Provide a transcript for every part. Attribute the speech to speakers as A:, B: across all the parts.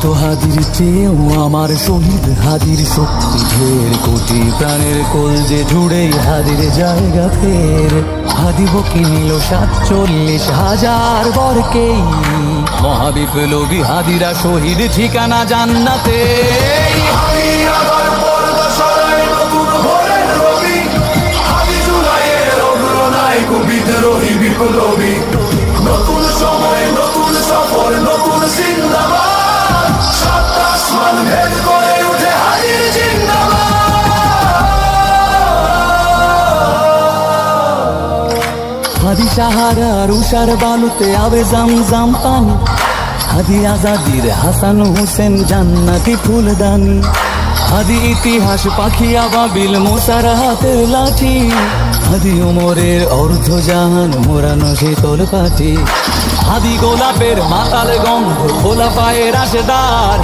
A: শত হাদির চেয়েও আমার শহীদ হাদির শক্তি ঢের, কোটি প্রাণের কলজে জুড়েই হাদির জায়গা ফের। হাদি বকি নিল ৪৭,০০০ বরকেই, মহাবিপ্লবী হাদিরা শহীদ ঠিকানা জান্নাতে।
B: বিদ্রোহী বিপ্লবী, নতুন সময় নতুন সফর নতুন জিন্দাবাদ, সাত আসমান ভেদ করে উঠে হাদির জিন্দাবাদ।
A: হাদি সাহারার উষার বালুতে আবে জামজাম পানি, হাদি আজাদির হাসান হোসেন জান্নাতি ফুলদানি, হাদি ইতিহাস পাখি আবাবিল মোসার হাতের লাঠি, হাদি ওমরের অর্ধজাহান মোরানো শীতল পাটি, হাদি গোলাপের মাতাল গন্ধ খোলা পায়ের রাশেদার,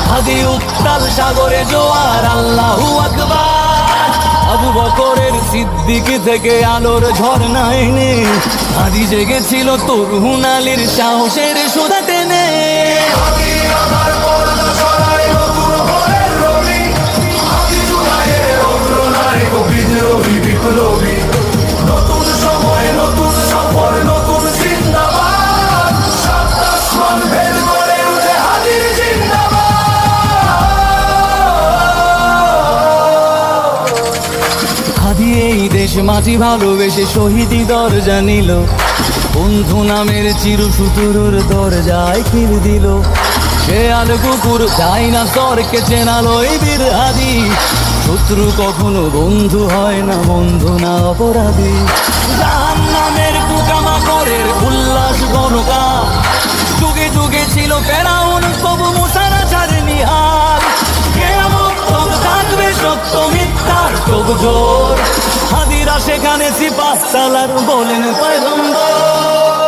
A: হাদি উত্তাল সাগরে জোয়ার আল্লাহু আকবার। আবু বকরের সিদ্দিক থেকে আলোর ঝর্ণা এনে, হাদি জেগেছিল তরুণ আলীর সাহসের সুধা টেনে।
B: বিদ্রোহী বিপ্লবী, নতুন সময় নতুন সফর নতুন জিন্দাবাদ, সাত আসমান ভেদ করে উঠে হাদির জিন্দাবাদ।
A: হাদি এই দেশ মাটি ভালোবেসে শহীদি দরজা নিল, বন্ধু নামের চির সুতুরুর দরজায় খিল দিল। সে আল কুকুর যায় না তর্কে চেনালো এই বীর হাদি, শত্রু কখনো বন্ধু হয় না, বন্ধু না অপরাধী। জাহান্নামের পোকামাকড়ের উল্লাস গণকা, যুগে যুগে ছিল ফেরাউন তবু মুসারা ছাড়ে নিহাল। কিয়ামত তক থাকবে সত্য মিথ্যার চোখ জোর, হাদিরা সেখানে সিপাহ সালার বলেন পয়গম্বর।